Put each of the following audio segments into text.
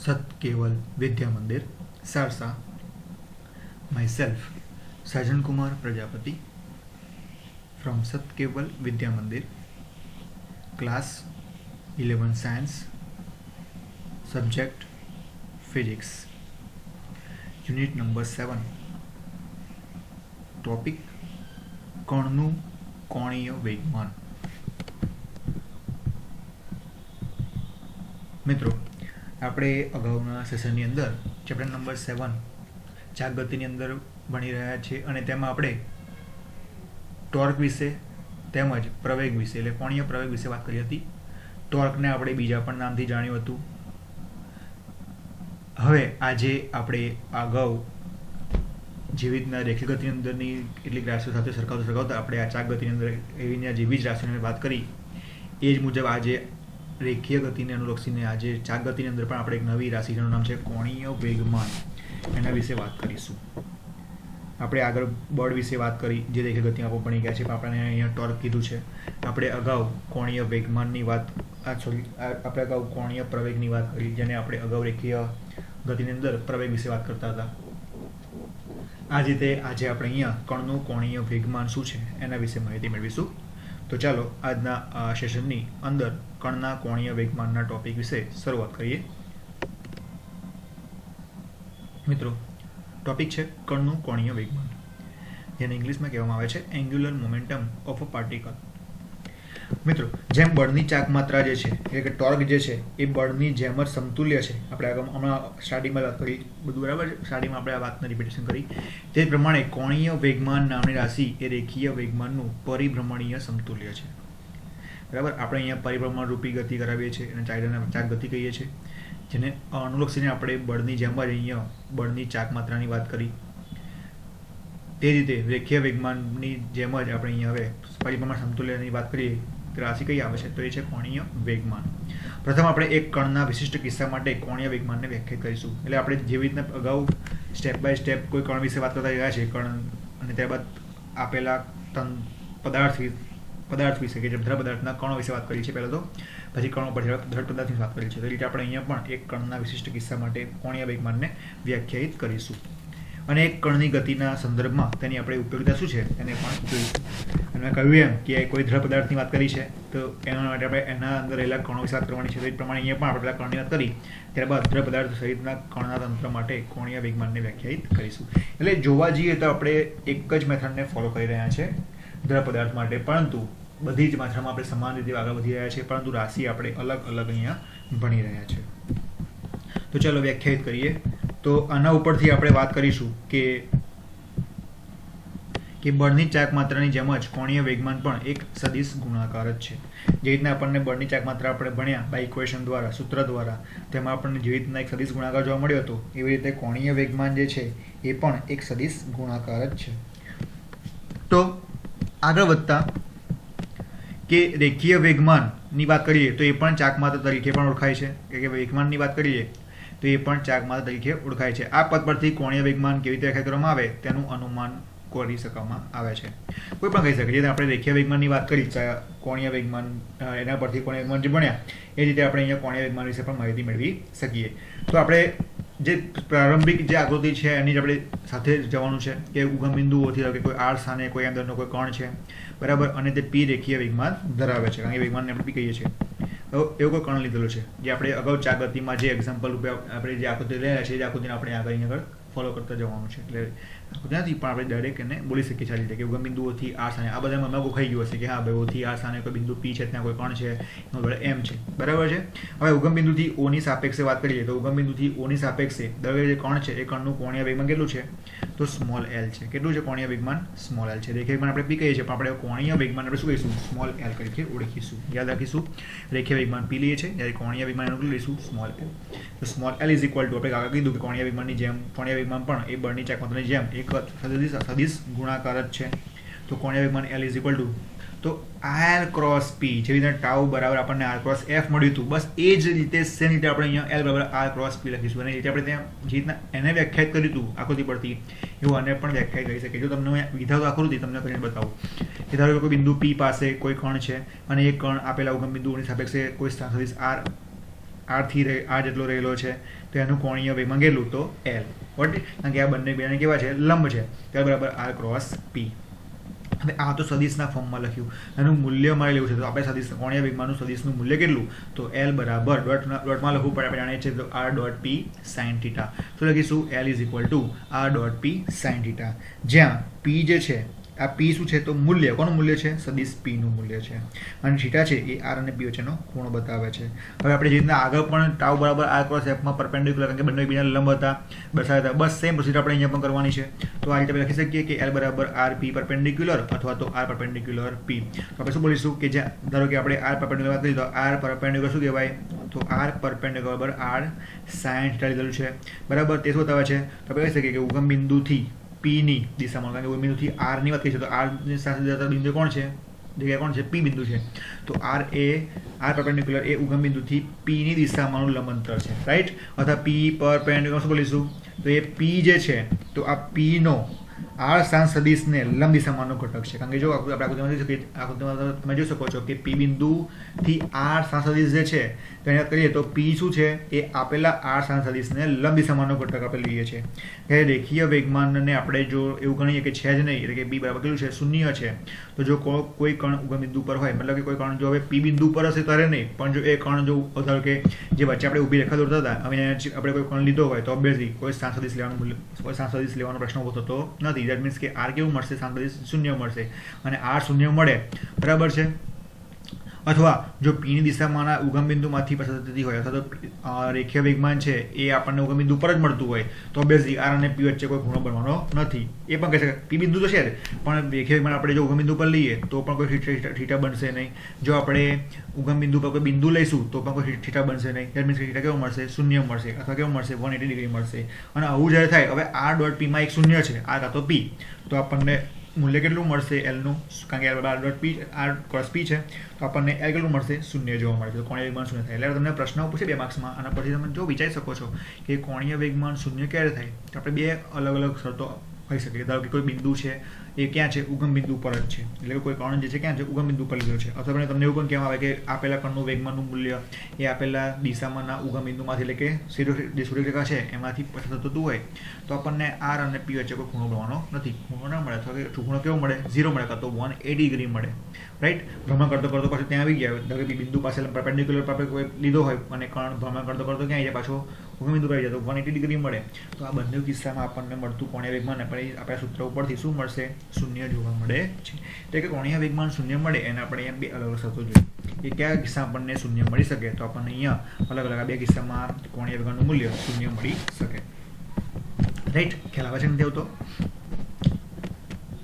સત Vidya Mandir Sarsa. myself Sajan Kumar Prajapati from Sat Vidya Mandir, class 11 science, subject physics, unit number 7, topic કણનું કોણીય વેગમાન. મિત્રો, આપણે અગાઉના સેશનની અંદર ચેપ્ટર નંબર 7 ચાક ગતિની અંદર ભણી રહ્યા છીએ અને તેમાં આપણે ટોર્ક વિશે તેમજ પ્રવેગ વિશે એટલે કોણીય પ્રવેગ વિશે વાત કરી હતી. ટોર્કને આપણે બીજા પણ નામથી જાણ્યું હતું. હવે આજે આપણે અગાઉ જેવી રીતના રેખીય ગતિની અંદરની કેટલીક રાશિઓ સાથે સરખાવતા આપણે આ ચાક ગતિની અંદર એવી જેવી જ રાશિઓની વાત કરી એ જ મુજબ આજે રેખીય ગતિને અનુલક્ષીને આજે ચાક ગતિની અંદર પણ આપણે એક નવી રાશિ જેનું નામ છે કોણીય વેગમાન, એના વિશે વાત કરીશું. આપણે આગળ બળ વિશે વાત કરી જે રેખીય ગતિમાં આપણે ભણી ગયા છે, પણ આપણે અહીંયા ટોર્ક કીધું છે. આપણે અગાઉ કોણીય વેગમાનની વાત આપણે અગાઉ કોણીય પ્રવેગની વાત કરી, જેને આપણે અગાઉ રેખીય ગતિની અંદર પ્રવેગ વિશે વાત કરતા હતા. આ જ રીતે આજે આપણે અહીંયા કણનું કોણીય વેગમાન શું છે એના વિશે માહિતી મેળવીશું. તો ચાલો આજના સેશનની અંદર કણના કોણીય વેગમાનના ટોપિક વિશે શરૂઆત કરીએ. મિત્રો, ટોપિક છે કણનું કોણીય વેગમાન, જેને ઇંગ્લિશમાં કહેવામાં આવે છે angular momentum of a particle. મિત્રો, જેમ બળની ચાક માત્રા જે છે એટલે કે ટોર્ક જે છે એ બળની જેમ જ સમતુલ્ય છે. આપણે હમણાં સ્ટાર્ટિંગમાં વાત કરી બધું બરાબર છે, સ્ટાર્ટિંગમાં આપણે આ વાતને રિપીટેશન કરી તે પ્રમાણે કોણીય વેગમાન નામની રાશિ એ રેખીય વેગમાનનું પરિભ્રમણીય સમતુલ્ય છે. બરાબર, આપણે અહીંયા પરિભ્રમણ રૂપી ગતિ કરાવીએ છીએ અને ચાક ગતિ કહીએ છીએ, જેને અનુલક્ષીને આપણે બળની જેમ જ અહીંયા બળની ચાક માત્રાની વાત કરી. તે રીતે રેખીય વેગમાનની જેમ જ આપણે અહીંયા હવે પરિભ્રમણ સમતુલ્યની વાત કરીએ. રાશિ કઈ આવે છે તો એ છે કોણીય વેગમાન. પ્રથમ આપણે એક કણના વિશિષ્ટ કિસ્સા માટે કોણીય વેગમાનને વ્યાખ્યાયિત કરીશું. એટલે આપણે જેવી રીતના અગાઉ સ્ટેપ બાય સ્ટેપ કોઈ કણ વિશે વાત કરતા રહ્યા છે કણ અને ત્યારબાદ આપેલા પદાર્થ વિશે કે જે દ્રવ પદાર્થના કણો વિશે વાત કરી છે પહેલાં, તો પછી કણો પર દ્રવ પદાર્થની વાત કરી છે. તે રીતે આપણે અહીંયા પણ એક કણના વિશિષ્ટ કિસ્સા માટે કોણીય વેગમાનને વ્યાખ્યાયિત કરીશું અને એક કણની ગતિના સંદર્ભમાં તેની આપણે ઉપયોગિતા શું છે એને પણ જોઈશું. અને મેં કહ્યું એમ કે કોઈ દ્રવ પદાર્થની વાત કરી છે તો એના માટે આપણે એના અંદર રહેલા કણો વિશે વાત કરવાની છે. તો એ પ્રમાણે અહીંયા પણ આપણે પેલા કણની વાત કરી, ત્યારબાદ દ્રવ પદાર્થ સહિતના કણના તંત્ર માટે કોણીય વેગમાનને વ્યાખ્યાયિત કરીશું. એટલે જોવા જઈએ તો આપણે એક જ મેથડને ફોલો કરી રહ્યા છે દ્રવ પદાર્થ માટે, પરંતુ બધી જ માત્રામાં આપણે સમાન રીતે આગળ વધી રહ્યા છીએ, પરંતુ રાશિ આપણે અલગ અલગ અહીંયા ભણી રહ્યા છે. તો ચાલો વ્યાખ્યાયિત કરીએ. તો આના ઉપરથી આપણે વાત કરીશું કે બળની ચાક માત્રાની જેમ જ કોણીય વેગમાન પણ એક સદિશ ગુણાકાર જ છે. જે રીતના આપણને બળની ચાક માત્રા આપણે ભણ્યા બાય ઇક્વેશન દ્વારા, સૂત્ર દ્વારા, તેમાં આપણને જેવી રીતના એક સદિશ ગુણાકાર જોવા મળ્યો હતો, એવી રીતે કોણીય વેગમાન જે છે એ પણ એક સદિશ ગુણાકાર જ છે. તો આગળ વધતા કે રેખીય વેગમાનની વાત કરીએ તો એ પણ ચાક માત્રા તરીકે પણ ઓળખાય છે. કે વેગમાનની વાત કરીએ તો એ પણ ચાક માત્રા તરીકે ઓળખાય છે. આ પદ પરથી કોણીય વેગમાન કેવી રીતે વ્યાખ્યા કરવામાં આવે તેનું અનુમાન કરી શકવામાં આવે છે. કોઈ પણ કહી શકે, જે આપણે રેખીય વેગમાનની વાત કરી કોણીય વેગમાન એના પરથી કોણીય વેગમાન જે ભણ્યા એ રીતે આપણે અહીંયા કોણીય વેગમાન વિશે પણ માહિતી મેળવી શકીએ. તો આપણે જે પ્રારંભિક જે આકૃતિ છે એની જ આપણે સાથે જવાનું છે કે ઉગમ બિંદુઓથી કે કોઈ આર સ્થાને કોઈ અંદરનો કોઈ કણ છે, બરાબર, અને તે પી રેખીય વેગમાન ધરાવે છે. કારણ કે વેગમાનને આપણે પી કહીએ છીએ. તો એવો કોઈ કણ લીધેલો છે જે આપણે અગાઉ ચાક ગતિમાં જે એક્ઝામ્પલ રૂપે આપણે જે આકૃતિ લઈ રહ્યા છીએ એ આકૃતિને આપણે આગળ ફોલો કરતા જવાનું છે. એટલે ત્યાંથી પણ આપણે ડાયરેક્ટ એને બોલી શકીએ છીએ આ રીતે કે ઉગમ બિંદુઓથી આ સ્થાને, આ બધામાં મેં ગોખાઈ ગયું હશે કે હા ભાઈ ઓથી આ સ્થાને કોઈ બિંદુ પી છે, ત્યાં કોઈ કણ છે, એનો વડે એમ છે, બરાબર છે. હવે ઉગમ બિંદુથી ઓની સાપેક્ષે વાત કરીએ તો ઉગમ બિંદુથી ઓની સાપેક્ષે દરેક જે કણ છે એ કણનું કોણીય વેગમાન કેટલું છે તો સ્મોલ એલ છે. કેટલું છે કોણીય વેગમાન? સ્મોલ એલ છે. રેખીય વેગમાન આપણે પી કહીએ છીએ, પણ આપણે કોણીય વેગમાન આપણે શું કહીશું? સ્મોલ એલ તરીકે ઓળખીશું. યાદ રાખીશું, રેખીય વેગમાન પી લઈએ છીએ જ્યારે કોણીય વેગમાન એનું લઈશું સ્મોલ એલ. તો small L is equal two આપણે આગળ કીધું કે કોણીય વેગમાનની જેમ કોણીય વેગમાન પણ એ બળની ચાક માત્રાની જેમ એક સદિશ ગુણાકાર જ છે. તો કોણીય વેગમાન એલ ઇઝ ઇક્વલ ટુ તો આર ક્રોસ પી, જેવી રીતે ટાઉ બરાબર આપણને આર ક્રોસ એફ મળ્યું હતું, બસ એ જ રીતે સેમ રીતે આપણે અહીંયા એલ બરાબર આર ક્રોસ પી લખીશું. અને એ રીતે આપણે ત્યાં જે રીતના એને વ્યાખ્યાયિત કર્યું હતું આકૃતિ પરથી એવું આને પણ વ્યાખ્યાયિત કરી શકીએ. જો તમને વિધાઉ આકૃતિ તમને કરીને બતાવું કે ધારો કે કોઈ બિંદુ પી પાસે કોઈ કણ છે અને એ કણ આપેલા ઉગમ બિંદુઓની સાપેક્ષે કોઈ સદિશ આર આર જેટલો રહેલો છે તો એનું કોણીય વેગમાન કેટલું તો એલ. વોટ? કારણ કે આ બંને બેને કેવા છે? લંબ છે. તો બરાબર આર ક્રોસ પી. હવે આ તો સદિશના ફોર્મમાં લખ્યું, એનું મૂલ્ય મારે લેવું છે તો આપણે સદિશ કોણીય વેગમાનનું સદિશનું મૂલ્ય કેટલું તો એલ બરાબર ડોટમાં લખવું પડે, આપણે જાણીએ છીએ તો r dot p sine theta. તો લખીશું l is equal to r dot p sine theta, જ્યાં પી જે છે આ પી શું છે તો મૂલ્ય, કોનું મૂલ્ય છે? સદિશ પી નું મૂલ્ય છે, અને થીટા છે એ આર અને પી વચ્ચેનો ખૂણો બતાવે છે. હવે આપણે જે રીતના આગળ પણ ટાઉ બરાબર આર ક્રોસ એફમાં પરપેન્ડિક્યુલર, કારણ કે બંને એકબીજાના લંબ હતા, દર્શાવ્યા હતા, બસ સેમ પ્રોસીજર આપણે અહીંયા પણ કરવાની છે. તો આ રીતે આપણે લખી શકીએ કે એલ બરાબર આર પી પરપેન્ડિક્યુલર અથવા તો આર પરપેન્ડિક્યુલર પી. તો આપણે શું બોલીશું કે જ્યાં ધારો કે આપણે આર પરપેન્ડિક્યુલર વાત કરીએ તો આર પરપેન્ડિક્યુલર શું કહેવાય તો આર પરપેન્ડિક્યુલર બરાબર આર સાઇન થીટા લીધેલું છે બરાબર. તે શું બતાવે છે તો આપણે કહી શકીએ કે ઉગમ બિંદુથી પી ની દિશામાં, કારણ કે ઉગમ બિંદુથી આર ની વાત કરીએ તો આર ની સાથે જતા બિંદુ કોણ છે? જગ્યા કોણ છે? પી બિંદુ છે. તો આર પરપેન્ડિક્યુલર એ ઉગમ બિંદુથી પી ની દિશામાંનું લંબ અંતર છે, રાઈટ? અથવા પી પરપેન્ડિક્યુલર શું બોલીશું તો એ પી જે છે તો આ પી નો આર સ્થાન સદિશને લંબ દિશામાંનો ઘટક છે. કારણ કે જો આપણે આકૃતિમાં તમે જોઈ શકો છો કે પી બિંદુથી આર સ્થાન સદિશ જે છે તો એને કરીએ તો પી શું છે એ આપેલા આર સ્થાન સદિશને લંબ દિશામાંનો ઘટક આપણે લઈએ છીએ. ત્યારે રેખીય વેગમાનને આપણે જો એવું ગણીએ કે છે જ નહીં, એટલે કે બી બરાબર કેટલું છે? શૂન્ય છે. તો જો કોઈ કણ ઉગમ બિંદુ પર હોય, મતલબ કે કોઈ કણ જો હવે પી બિંદુ પર હશે ત્યારે નહીં, પણ જો એ કણ જો ધારો કે જે વચ્ચે આપણે ઊભી રેખા દોરતા હતા, હવે આપણે કોઈ કણ લીધો હોય તો ઓબ્વિયસલી કોઈ સ્થાન સદિશ લેવાનો પ્રશ્ન ઉભો થતો નથી. દેટ મીન્સ કે આર કેવું મળશે? સ્થાન સદિશ શૂન્ય મળશે, અને આર શૂન્ય મળે બરાબર છે. અથવા જો પીની દિશામાંના ઉગમ બિંદુમાંથી પસાર થતી હોય અથવા તો રેખીય વેગમાન છે એ આપણને ઉગમ બિંદુ પર જ મળતું હોય તો ઓબ્વિયસલી આર અને પી વચ્ચે કોઈ ખૂણો બનવાનો નથી. એ પણ કહી શકાય પી બિંદુ તો છે જ, પણ રેખીય વેગમાન આપણે જો ઉગમ બિંદુ પર લઈએ તો પણ કોઈ થીટા બનશે નહીં. જો આપણે ઉગમ બિંદુ પર કોઈ બિંદુ લઈશું તો પણ કોઈ થીટા બનશે નહીં. દેટ મીન્સ કે થીટા કેવો મળશે? શૂન્ય મળશે, અથવા કેવો મળશે? 180 ડિગ્રી મળશે. અને આવું જ્યારે થાય, હવે આર ડોટ પીમાં એક શૂન્ય છે, આર કાં તો પી, તો આપણને મૂલ્ય કેટલું મળશે એલનું? કારણ કે L R dot P R cross P છે તો આપણને એલ કેટલું મળશે? શૂન્ય જોવા મળે છે. કોણીય વેગમાન શૂન્ય થાય. એટલે તમને પ્રશ્ન પૂછે 2 માર્ક્સમાં, અને પછી તમે જો વિચારી શકો છો કે કોણીય વેગમાન શૂન્ય ક્યારે થાય, તો આપણે 2 અલગ અલગ શરતો હોઈ શકે. ધારો કે કોઈ બિંદુ છે એ ક્યાં છે? ઉગમ બિંદુ પર જ છે, એટલે કે કોઈ કણ જે છે ક્યાં છે? ઉગમ બિંદુ પર લીધો છે. અથવા તમને એવું પણ કહેવામાં આવે કે આપેલા કણનું વેગમાનનું મૂલ્ય એ આપેલા દિશામાંના ઉગમ બિંદુમાંથી, એટલે કે જે સૂર્યરેખા છે એમાંથી પસાર થતું હોય તો આપણને આર અને પી વચ્ચે કોઈ ખૂણો બનવાનો નથી. ખૂણો ના મળે, અથવા કે ખૂણો કેવો મળે? 0 મળે, કાં તો 180 ડિગ્રી મળે, રાઈટ? ભ્રમણ કરતો કરતો પાછું ત્યાં આવી ગયા, ધારો કે બિંદુ પાસે પરપેન્ડિક્યુલર આપણે કોઈ લીધો હોય અને કણ ભ્રમણ કરતો કરતો ક્યાં આવી જાય? પાછો ઉગમ બિંદુ પર આવી જાય તો 180 ડિગ્રી મળે. તો આ બંને કિસ્સામાં આપણને મળતું કોણીય વેગમાન આપણા સૂત્ર ઉપરથી શું મળશે? શૂન્ય જોવા મળે છે. એટલે કે કોણીય વેગમાન શૂન્ય મળે એને આપણે અહીંયા 2 અલગ અલગ શરતો જોઈએ. એ કયા કિસ્સામાં આપણને શૂન્ય મળી શકે? તો આપણને અહીંયા અલગ અલગ આ 2 કિસ્સામાં કોણીય વેગમાનનું મૂલ્ય શૂન્ય મળી શકે, રાઈટ? ખ્યાલ આવે છે નથી આવતો?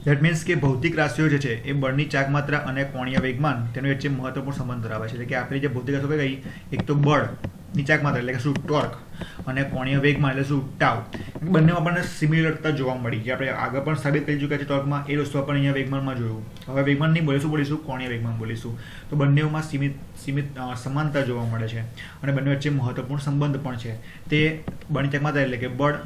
દેટ મીન્સ કે ભૌતિક રાશિઓ જે છે એ બળની ચાક માત્રા અને કોણીય વેગમાન તેનો વચ્ચે મહત્વપૂર્ણ સંબંધ ધરાવે છે. એટલે કે આપણી જે ભૌતિક રાશિઓ કઈ, એક તો બળ ની ચાક માત્રા એટલે કે શું? ટોર્ક, અને કોણીય વેગમાન એટલે શું? ટાઉ. બંનેમાં આપણને સિમિલરતા જોવા મળી, જે આપણે આગળ પણ સાબિત કરી ચૂક્યા છે ટોર્કમાં, એ વસ્તુ આપણે અહીંયા વેગમાનમાં જોયું. હવે વેગમાન નહીં બોલીશું, બોલીશું કોણીય વેગમાન બોલીશું. તો બંનેમાં સમાનતા જોવા મળે છે, અને બંને વચ્ચે મહત્વપૂર્ણ સંબંધ પણ છે. તે બળની ચાક માત્રા એટલે કે બળ,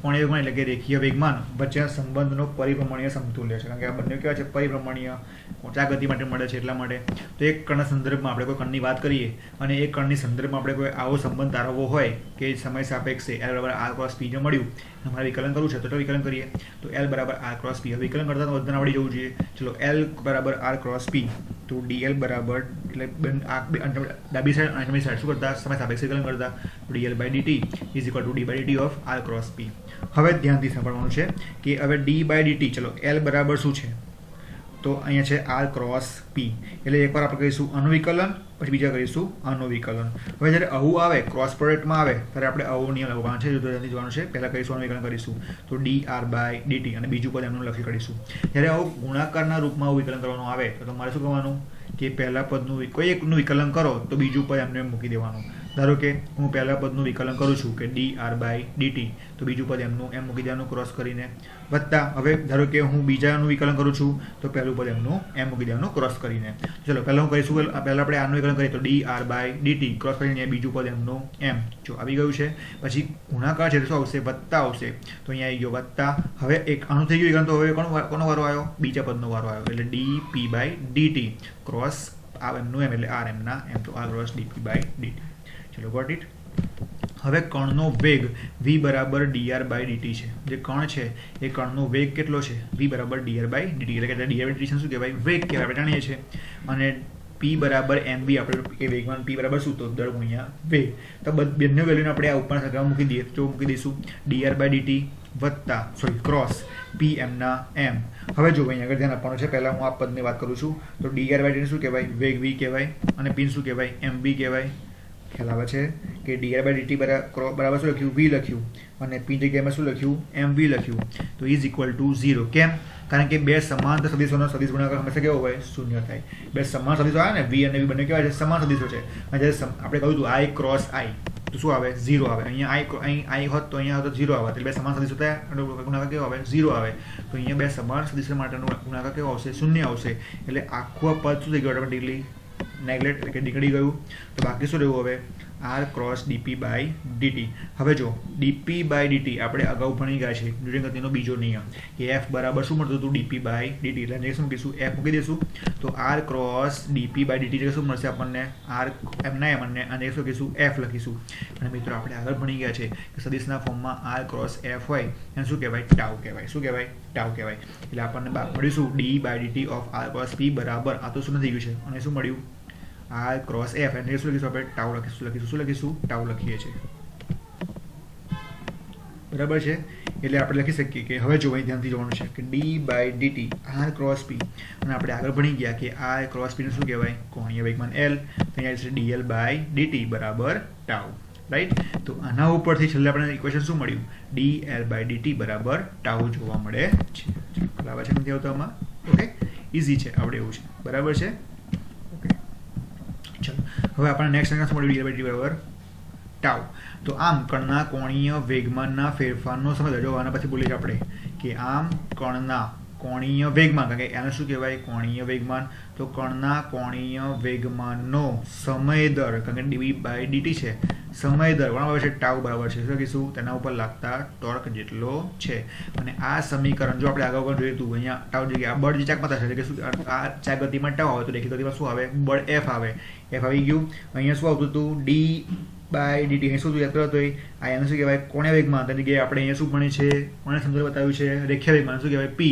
કોણીય વેગમાન એટલે કે રેખીય વેગમાન વચ્ચેના સંબંધનો પરિભ્રમણીય સમતુલ્ય છે. કારણ કે આ બંને કેવા છે? પરિભ્રમણીય, ઊંચા ગતિ માટે મળે છે એટલા માટે. તો એક કણના સંદર્ભમાં આપણે કોઈ કણની વાત કરીએ અને એ કણની સંદર્ભમાં આપણે કોઈ આવો સંબંધ તારવવો હોય કે સમય સાપેક્ષે એલ બરાબર આર ક્રોસ પી જે મળ્યું, અમારે વિકલન કરવું છે તો વિકલન કરીએ. તો એલ બરાબર આર ક્રોસ પી, વિકલન કરતા વધારે આવડી જવું જોઈએ. ચલો એલ બરાબર આર ક્રોસ પી, તો ડીએલ બરાબર એટલે ડાબી સાઈડ અને જમણી સાઈડ શું કરતા? સમય સાપેક્ષે વિકલન કરતા. D L by D T is equal to D by D T of R cross P. હવે ધ્યાનથી સાંભળવાનું છે કે હવે ડી બાય ડીટી, ચલો એલ બરાબર શું છે તો અહીંયા છે આર ક્રોસ પી. એટલે એકવાર આપણે કહીશું અનુવિકલન, પછી બીજા કરીશું અનુવિકલન. હવે જ્યારે આવું આવે, ક્રોસ પ્રોડક્ટમાં આવે ત્યારે આપણે આવો નિયમ લાવવાનો છે, જુદાથી જોવાનું છે. પહેલાં કરીશું અનુવિકલન કરીશું તો ડી આર બાય ડીટી, અને બીજું પદ એમનું લખી કરીશું. જ્યારે આવું ગુણાકારના રૂપમાં આવું વિકલન કરવાનું આવે તો તમારે શું કરવાનું કે પહેલા પદનું કોઈ એકનું વિકલન કરો તો બીજું પદ એમને મૂકી દેવાનું. ધારો કે હું પહેલા પદનું વિકલન કરું છું કે ડી આર બાય ડીટી, તો બીજું પદ એમનું એમ મૂકી દેવાનું ક્રોસ કરીને. વત્તા હવે ધારો કે હું બીજાનું વિકલન કરું છું તો પહેલું પદ એમનું એમ મૂકી દેવાનું ક્રોસ કરીને. ચલો પહેલાં હું કરીશું, પહેલાં આપણે આનું વિકલન કરીએ તો d r by dt cross કરીને બીજું પદ એમનું એમ. જો આવી ગયું છે. પછી ગુણાકાર છે તો શું આવશે? વત્તા આવશે. તો અહીંયા આવી ગયો વત્તા. હવે એક આનું થઈ ગયું વિકલન, તો હવે કોનો વારો આવ્યો? બીજા પદનો વારો આવ્યો. એટલે d p by dt cross આ એમનું એમ એટલે આર એમના એમ, તો r cross dp by DT. ચલો ગોટ ઇટ. હવે કણનો વેગ v બરાબર dr બાય dt છે. જે કણ છે એ કણનો વેગ કેટલો છે? v બરાબર dr બાય dt, એટલે કે dr બાય dt શું કહેવાય? વેગ કહેવાય, આપણે જાણીએ છીએ. અને p બરાબર mv, આપણે એ વેગમાન p બરાબર શું? તો દર ગુણ્યા વેગ. તો બંને વેલ્યુને આપણે આ ઉપર સરખામણી મૂકી દઈએ તો મૂકી દઈશું dr બાય dt વત્તા ક્રોસ p m ના m. હવે જો અહીં આગળ ધ્યાન આપવાનું છે, પહેલા હું આ પદની વાત કરું છું. તો dr બાય dt શું કહેવાય? વેગ v કહેવાય, અને p શું કહેવાય? mv કહેવાય. ખ્યાલ આવે છે કે dr બાય dt બરાબર શું લખ્યું? v લખ્યું, અને p જગ્યામાં શું લખ્યું? mv લખ્યું. તો ઇઝ ઇક્વલ ટુ 0. કેમ? કારણ કે બે સમાંતર સદિશોનો સદિશ ગુણાકાર હંમેશા કેવો હોય? શૂન્ય થાય. બે સમાન સદિશો આવે ને, v અને v બંને કેવા છે? સમાન સદિશો છે. અને જ્યારે આપણે કહ્યું હતું i ક્રોસ i, તો શું આવે? 0 આવે. અહીંયા i હોત તો અહીંયા હોત તો 0 આવે, એટલે બે સમાન સદિશો થયા અને ગુણાકાર કેવો આવે? 0 આવે. તો અહીંયા બે સમાન સદિશો માટેનો ગુણાકાર કેવો આવશે? શૂન્ય આવશે. એટલે આખું આ પદ શું થઈ ગયું? ઓટોમેટિકલી નેગ્લેક્ટ, એટલે કે નીકળી ગયું. તો બાકી શું રહ્યું હવે? r cross dp by dt. હવે જો dp બાય dt આપણે અગાઉ ભણી ગયા છે, ન્યૂટન ગતિનો બીજો નિયમ, કે f બરાબર શું મળતું હતું? dp by dt. એટલે શું મૂકીશું? f મૂકી દઈશું. તો r cross dp by dt એટલે શું મળશે આપણને? r m ના m, અને શું લખીશું? f લખીશું. અને મિત્રો આપણે આગળ ભણી ગયા છે કે સદિશના ફોર્મમાં r ક્રોસ f હોય એને શું કહેવાય? ટાઉ કહેવાય. શું કહેવાય? ટાઉ કહેવાય. એટલે આપણને મળીશું d by dt of r cross p બરાબર, આ તો શું થઈ ગયું છે, અને શું મળ્યું? r ક્રોસ f, અને શું લખીશું આપણે? ટાઉ લખીશું. શું લખીશું? ટાઉ લખીએ છીએ. બરાબર છે. એટલે આપણે લખી શકીએ કે હવે જો અહીં ધ્યાનથી જોવાનું છે કે d by dt r cross p, અને આપણે આગળ ભણી ગયા કે r ક્રોસ p ને શું કહેવાય? કોણીય વેગમાન l. અહીંયા છે dl બાય dt બરાબર ટાઉ. રાઈટ. તો આના ઉપરથી છેલ્લે આપણે ઇક્વેશન શું મળ્યું? dl બાય dt બરાબર ટાઉ જોવા મળે છે. બરાબર છે? નથી આવતો આમાં? ઓકે, ઇઝી છે, આવડે એવું છે. બરાબર છે. ચલો હવે આપણે નેક્સ્ટ સેકન્ડ મળ્યું dl બાય dt બરાબર ટાઉ. તો આમ કણના કોણીય વેગમાનના ફેરફારનો સમય. જો આના પછી બોલીએ આપણે કે આમ કણના કોણીય વેગમાન, કારણ કે એને શું કહેવાય? કોણીય વેગમાન. તો કણના કોણીય વેગમાનનો સમય દર, કારણ કે dv બાય dt છે, સમય દર બરાબર છે ટાઉ બરાબર છે શું કહીશું? તેના ઉપર લાગતા ટોર્ક જેટલો છે. અને આ સમીકરણ જો આપણે આગળ પણ જોયું હતું, અહીંયા ટાઉ જગ્યાએ આ બળ જે ચાકમાં થશે, એટલે કે શું આ ચાક ગતિમાં ટાઉ આવે તો દેખીતી ગતિમાં શું આવે? બળ f આવે. f આવી ગયું. અહીંયા શું આવતું હતું? d by dt. અહીં શું યાદ કરો તો આ એને શું કહેવાય? કોણીય વેગમાન. તેની જગ્યાએ આપણે અહીંયા શું ભણી છે? કોણે સમજાવી બતાવ્યું છે? રેખીય વેગમાન. શું કહેવાય? p.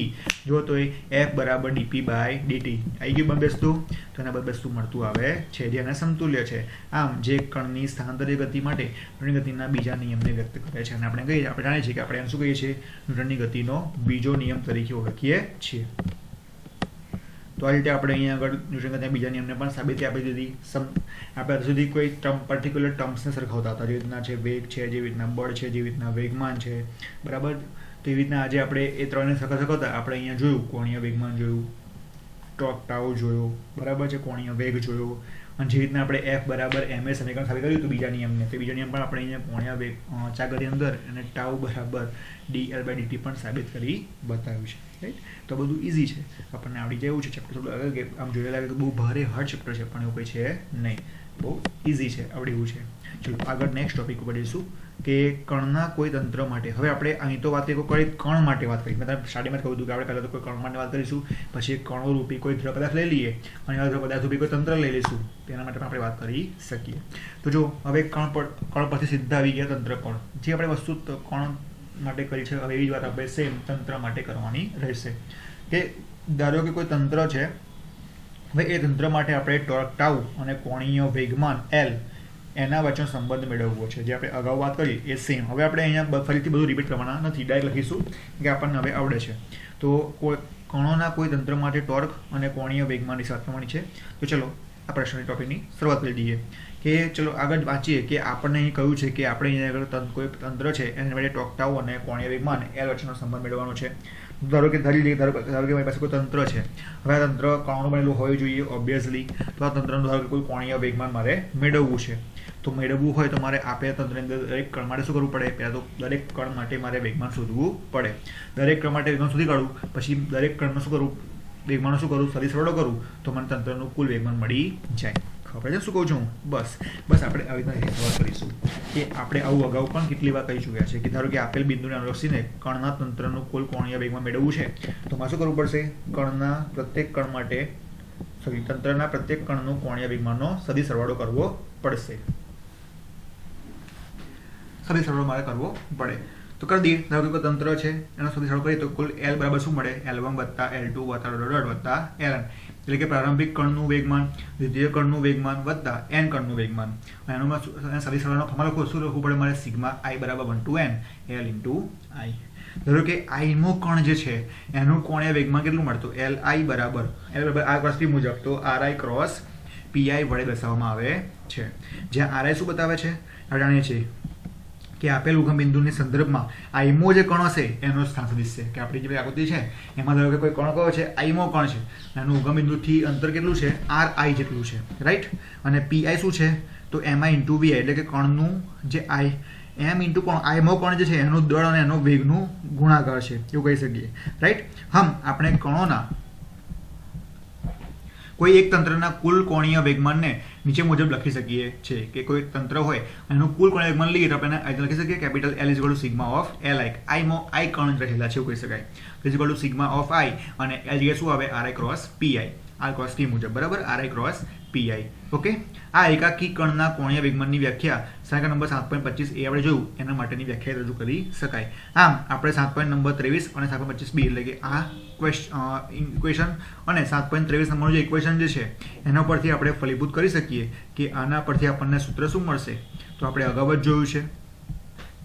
જો તો f બરાબર dp બાય dt આવી ગયું બંધબેસતું. તો એના બંધબેસતું મળતું આવે છે, જે એના સમતુલ્ય છે. આમ જે કણની સ્થાનાંતરિત ગતિ માટે ન્યૂટનની ગતિના બીજા નિયમને વ્યક્ત કરે છે. અને આપણે જાણીએ છીએ કે આપણે એને શું કહીએ છીએ? ન્યૂટનની ગતિનો બીજો નિયમ તરીકે ઓળખીએ છીએ. તો આ રીતે આપણે અહીંયા આગળ ન્યૂટન ગતિના બીજા નિયમને પણ સાબિતી આપી દીધી. આપણે હજુ સુધી કોઈ પર્ટિક્યુલર ટર્મ્સને સરખાવતા હતા, જેવી રીતના છે વેગ છે, જેવી રીતના બળ છે, જેવી રીતના વેગમાન છે. બરાબર. તો એવી રીતના આજે આપણે એ ત્રણને સરખાવતા આપણે અહીંયા જોયું, કોણીય વેગમાન જોયું, ટાઉ જોયો, બરાબર છે, કોણીય વેગ જોયો, અને જેવી રીતના આપણે f બરાબર m એ સમીકરણ સાબિત કર્યું હતું બીજા નિયમને, તો બીજા નિયમ પણ આપણે અહીંયા કોણીય વેગ ચાકની અંદર અને ટાઉ બરાબર dl બાય dt પણ સાબિત કરી બતાવ્યું છે. રાઈટ. તો બધું ઇઝી છે, આપણને આવડી જાય એવું છે. ચેપ્ટર થોડું આગળ કે આમ જોઈ લાગે તો બહુ ભારે હાર્ડ ચેપ્ટર છે, પણ એવું કંઈ છે નહીં, બહુ ઇઝી છે, આવડે એવું છે. ચલો આગળ નેક્સ્ટ ટોપિક ઉપર જઈશું કે કણના કોઈ તંત્ર માટે. હવે આપણે અહીં તો વાત કરી કણ માટે વાત કરી. મેં તમને સ્ટાર્ટિંગમાં કહ્યું હતું કે આપણે પહેલાં તો કોઈ કણ માટે વાત કરીશું, પછી કણો રૂપી કોઈ દ્રવ પદાર્થ લઈ લઈએ, અને દ્રવ પદાર્થ રૂપી કોઈ તંત્ર લઈ લઈશું, તેના માટે પણ આપણે વાત કરી શકીએ. તો જો હવે કણ પરથી સીધા આવી ગયા તંત્ર પર. જે આપણે વસ્તુ કણ માટે કરી છે, હવે એવી જ વાત આપણે સેમ તંત્ર માટે કરવાની રહેશે. કે ધારો કે કોઈ તંત્ર છે, હવે એ તંત્ર માટે આપણે ટોર્ક ટાઉ અને કોણીય વેગમાન l એના વચ્ચેનો સંબંધ મેળવવો છે. જે આપણે અગાઉ વાત કરી એ સેમ. હવે આપણે અહીંયા ફરીથી બધું રિપીટ કરવાના નથી, ડાયરેક્ટ લખીશું કે આપણને હવે આવડે છે. તો કણોના કોઈ તંત્ર માટે ટોર્ક અને કોણીય વેગમાનની સાથે મળવાની છે. તો ચલો આ પ્રશ્નની ટોપિકની શરૂઆત કરી દઈએ કે ચલો આગળ વાંચીએ કે આપણને અહીં કહ્યું છે કે આપણે અહીંયા આગળ કોઈ તંત્ર છે એના માટે ટોર્ક ટાઉ અને કોણીય વેગમાન l વચ્ચેનો સંબંધ મેળવવાનો છે. ધારો કે ધારો કે મારી પાસે કોઈ તંત્ર છે. હવે આ તંત્ર કણનું બનેલું હોવું જોઈએ ઓબ્વિયસલી. તો આ તંત્રનું ધારો કે કોઈ કોણીય વેગમાન મારે મેળવવું છે. તો મેળવવું હોય તો મારે આપેલા તંત્રની અંદર દરેક કણ માટે શું કરવું પડે? પહેલાં તો દરેક કણ માટે મારે વેગમાન શોધવું પડે. દરેક કણ માટે વેગમાન શોધી કાઢું, પછી દરેક કણમાં શું કરું? વેગમાનનો શું કરું? સદી સરળો કરું તો મને તંત્રનું કુલ વેગમાન મળી જાય. ખબર છે શું કહું છું? બસ આપણે આવી રીતના વાત કરીશું કે આપણે આવું અગાઉ પણ કેટલી વાર કહી ચૂક્યા છે કે ધારો કે આપેલ બિંદુને અનુલક્ષીને કણના તંત્રનું કુલ કોણીય વેગમાન મેળવવું છે, તો મારે શું કરવું પડશે? કણના પ્રત્યેક કણ માટે તંત્રના પ્રત્યેક કણનું કોણીય વેગમાનનો સદી સરવાળો કરવો પડશે. સદી સરવાળો મારે કરવો પડે. તો કરી દઈએ. ધારો કે તંત્ર છે એનો સદી સરવાળો કરીએ તો કુલ L બરાબર શું મળે? L1 વત્તા L2 વત્તા ડોટ વત્તા Ln, એટલે કે પ્રારંભિક કણનું વેગમાન, દ્વિતીય કણનું વેગમાન વત્તા n કણનું વેગમાન. એનો સદી સરવાળાનો ફોર્મ્યુલા લખો. શું લખવું પડે મારે? સિગ્મા i બરાબર 1 to n L into i. ધારો કે i મો કણ જે છે એનું કોણીય વેગમાન કેટલું મળતું? Li બરાબર આ વસ્તુ મુજબ તો ri ક્રોસ pi વડે દર્શાવવામાં આવે છે. જ્યાં ri શું બતાવે છે? આપણે જાણીએ છીએ કે આપેલ ઉગમ બિંદુની સંદર્ભમાં આઈમો જે કણ હશે એનો સ્થાન સદિશ છે. કે આપણી જે આકૃતિ છે એમાં ધારો કે કોઈ કણ કયો છે? આઈમો કણ છે. એનું ઉગમ બિંદુથી અંતર કેટલું છે? ri જેટલું છે, રાઈટ. અને pi શું છે? તો mi ઇન્ટુ vi, એટલે કે કણનું જે i m ઇન્ટુ કોણ આઈમો કણ જે છે એનું દળ અને એનો વેગનું ગુણાકાર છે, એવું કહી શકીએ, રાઈટ. આપણે કણોના કોઈ એક તંત્રના કુલ કોણીય વેગમાનને નીચે મુજબ લખી શકીએ છીએ કે કોઈ તંત્ર હોય એનું કુલ કોણીય વેગમાન લઈએ તો આપણે લખી શકીએ capital L is equal to sigma of Li. i કણ રહેલા છે એવું કહી શકાય. Is equal to sigma of i અને L જગ્યાએ શું આવે? ri cross pi. r cross t મુજબ, બરાબર. ri cross pi. ઓકે. આ એકાકી કણના કોણીય વેગમાનની વ્યાખ્યા સમીકરણ નંબર 7.25 એ આપણે જોયું એના માટેની વ્યાખ્યા રજૂ કરી શકાય. આમ આપણે 7. નંબર 23 અને 7.25b એટલે કે આ ઇક્વેશન અને 7.23 નંબરનું જે ઇક્વેશન જે છે એના પરથી આપણે ફલીભૂત કરી શકીએ કે આના પરથી આપણને સૂત્ર શું મળશે? તો આપણે અગાઉ જ જોયું છે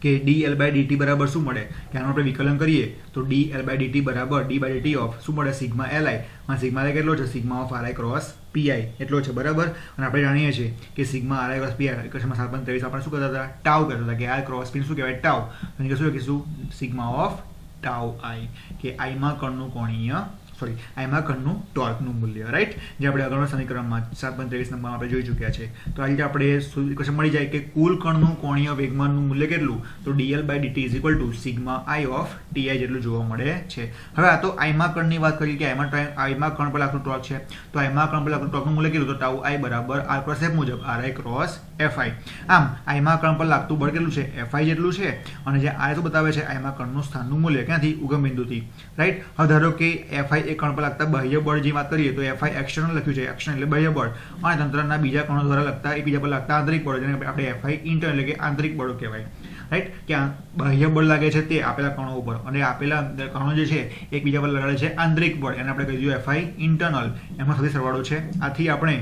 કે dl/dt બરાબર શું મળે? કે આનું આપણે વિકલન કરીએ તો dl/dt બરાબર d/dt ઓફ શું મળે? Sigma li. અને સિગ્મા li કેટલો છે? Sigma of ri cross pi એટલો છે, બરાબર. અને આપણે જાણીએ છીએ કે સિગ્મા ri ક્રોસ pi ઇક્વેશનમાં 7.23 આપણે શું કરતા હતા? ટાઉ કહેતા હતા કે r ક્રોસ pi શું કહેવાય? ટાઉ. અને શું લખીશું? સિગ્મા ઓફ ટાઉ i, કે i માં કણનું કોણીય આઈમાં કણનું ટોર્કનું મૂલ્ય, રાઈટ. જે આપણે આગળના સમીકરણમાં 7.23 નંબરમાં આપણે જોઈ ચૂક્યા છે. તો આ રીતે આપણે ઇક્વેશન મળી જાય કે કુલ કણનું કોણીય વેગમાનનું મૂલ્ય કેટલું? તો dl/dt is equal to sigma i of ti જેટલું જોવા મળે છે. હવે આ તો આઈમાં કણની વાત કરી કે આઈમાં કણ પર લાગતું ટોર્ક છે. તો આઈમાં કણ પર લાગતું ટોર્કનું મૂલ્ય કેટલું? તો ટાઉ i બરાબર r ક્રોસ f મુજબ ri ક્રોસ fi. આમ આઈમાં કણ પર લાગતું બળ કેટલું છે? fi જેટલું છે. અને જે r શું બતાવે છે? આઈમાં કણનું સ્થાનનું મૂલ્ય ક્યાંથી? ઉગમ બિંદુથી, રાઈટ. હવે ધારો કે fi એ કણ પર લાગતા બાહ્ય બળ જે વાત કરીએ તો fi એક્સટર્નલ લખ્યું છે. એક્સટર્નલ એટલે બાહ્ય બળ. અને તંત્રના બીજા કણો દ્વારા લગતા એકબીજા પર લાગતા આંતરિક બળો જેને આપણે fi ઇન્ટર્નલ એટલે કે આંતરિક બળો કહેવાય, રાઈટ. કે બાહ્ય બળ લાગે છે તે આપેલા કણો ઉપર અને આપેલા કણો જે છે એકબીજા પર લગાડે છે આંતરિક બળ, એને આપણે કહી દઈએ fi ઇન્ટર્નલ. એમાં સદી સરવાળો છે. આથી આપણે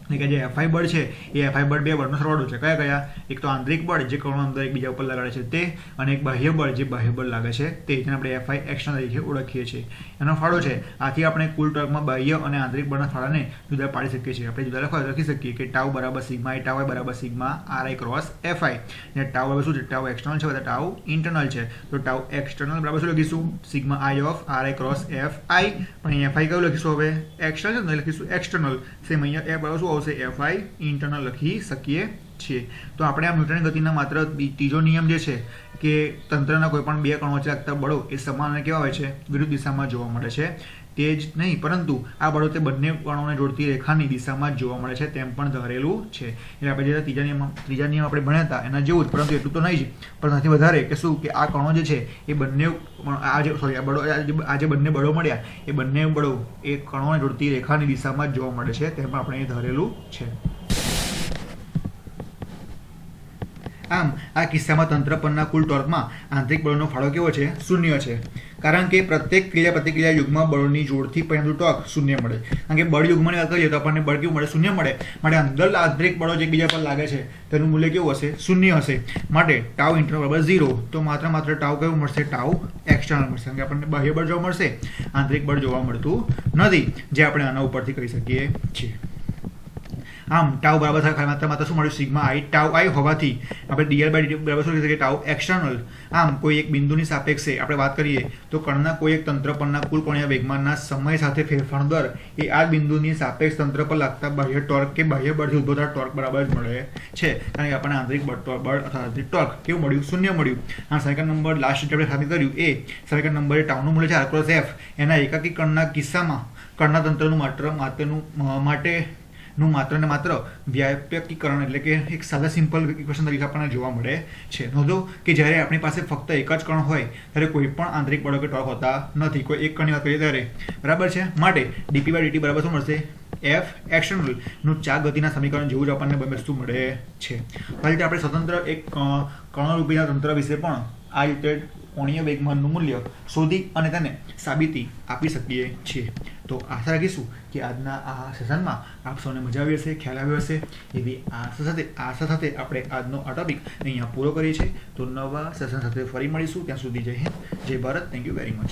કે જે fi બળ છે એ fi બળ બે બળનો સરવાળો છે. કયા કયા? એક તો આંતરિક બળ જે કણો અંદર એકબીજા ઉપર લગાડે છે તે, અને એક બાહ્ય બળ જે બાહ્ય બળ લાગે છે તે, જેને આપણે fi એક્સટર્નલ તરીકે ઓળખીએ છીએ. એનો ફાળો છે. આથી આપણે કુલ ટોર્કમાં બાહ્ય અને આંતરિક બળના ફાળાને જુદા પાડી શકીએ છીએ. આપણે જુદા લખી શકીએ કે ટાઉ બરાબર સિગ્મા i, ટાઉ i બરાબર સિગ્મા ri ક્રોસ fi. અને ટાઉ બરાબર શું છે? ટાઉ એક્સટર્નલ છે, ટાઉ ઇન્ટરનલ છે. તો ટાઉ એક્સટર્નલ બરાબર શું લખીશું? Sigma i of ri cross fi. પણ અહીંયા fi કયું લખીશું? હવે એક્સટર્નલ છે, લખીશું એક્સટર્નલ. સેમ અહીંયા f બરાબર શું આવશે? fi ઇન્ટરનલ લખી શકીએ છીએ. તો આપણે આ ન્યૂટનની ગતિના માત્ર ત્રીજો નિયમ જે છે કે તંત્રના કોઈ પણ બે કણો વચ્ચે લાગતા બળો એ સમાન અને કેવા હોય છે? વિરુદ્ધ દિશામાં જોવા મળે છે. તે જ નહીં પરંતુ આ બળો તે બંને કણોને જોડતી રેખાની દિશામાં જ જોવા મળે છે તેમ પણ ધારેલું છે. એટલે આપણે જે ત્રીજા નિયમ આપણે ભણ્યા હતા એના જેવું જ, પરંતુ એટલું તો નહીં જ, પણ નથી વધારે કે શું કે આ કણો જે છે એ બંને આ જે બંને બળો મળ્યા એ બંને બળો એ કણોને જોડતી રેખાની દિશામાં જ જોવા મળે છે તેમ પણ આપણે ધારેલું છે. આમ આ કિસ્સામાં તંત્ર પરના કુલ ટોર્કમાં આંતરિક બળનો ફાળો કેવો છે? શૂન્ય છે. કારણ કે પ્રત્યેક ક્રિયા પ્રતિક્રિયા યુગમાં બળોની જોડથી પરિણમતું ટોર્ક શૂન્ય મળે. કારણ કે બળ યુગમાંની વાત કરીએ તો આપણને બળ કેવું મળે? શૂન્ય મળે. માટે અંદર આંતરિક બળો જે એકબીજા પર લાગે છે તેનું મૂલ્ય કેવું હશે? શૂન્ય હશે. માટે ટાઉ ઇન્ટરનલ બરાબર 0. તો માત્ર ટાઉ કેવું મળશે? ટાઉ એક્સટર્નલ મળશે. કારણ કે આપણને બાહ્ય બળ જોવા મળશે, આંતરિક બળ જોવા મળતું નથી, જે આપણે આના ઉપરથી કહી શકીએ છીએ. આમ ટાઉ બરાબર માત્ર શું મળ્યું? Sigma i. ટાઉ i હોવાથી આપણે dl/dt બરાબર શું લખી શકીએ? Tau external. આમ કોઈ એક બિંદુની સાપેક્ષે આપણે વાત કરીએ તો કણના કોઈ એક તંત્ર પરના કુલ કોણીય વેગમાનના સમય સાથે ફેરફારનો દર એ આ બિંદુની સાપેક્ષ તંત્ર પર લાગતા બાહ્ય ટોર્ક કે બાહ્ય બળથી ઉદ્ભવતા ટોર્ક બરાબર જ મળે છે. કારણ કે આપણને આંતરિક બળ અથવા આંતરિક ટોર્ક કેવું મળ્યું? શૂન્ય મળ્યું. આ સમીકરણ નંબર લાસ્ટ આપણે સાબિત કર્યું એ સમીકરણ નંબર ટાઉનું મૂલ્ય છે r ક્રોસ f. એના એકાકી કણના કિસ્સામાં કણના તંત્રનું માત્ર ને માત્ર વ્યાપકીકરણ એટલે કે એક સાદા સિમ્પલ ઇક્વેશન તરીકે આપણને જોવા મળે છે. નોંધો કે જ્યારે આપણી પાસે ફક્ત એક જ કણ હોય ત્યારે કોઈ પણ આંતરિક બળો કે ટોર્ક હોતા નથી. કોઈ એક કણની વાત કરીએ ત્યારે, બરાબર છે. માટે dp/dt બરાબર શું મળશે? એફ એક્સટર્નલ નું ચાક ગતિના સમીકરણ જેવું જ આપણને બંને વસ્તુ મળે છે. આ રીતે આપણે સ્વતંત્ર એક કર્ણરૂપીના તંત્ર વિશે પણ આ રીતે કોણીય વેગમાનનું મૂલ્ય શોધી અને તેને સાબિતી આપી શકીએ છીએ. તો આશા રાખીશું કે આજના આ સેશનમાં આપ સૌને મજા આવી હશે, ખ્યાલ આવ્યો હશે. એવી આશા સાથે આપણે આજનો આ ટોપિક અહીંયા પૂરો કરીએ છીએ. તો નવા સેશન સાથે ફરી મળીશું. ત્યાં સુધી જય હિન્દ, જય Bharat. Thank you very much.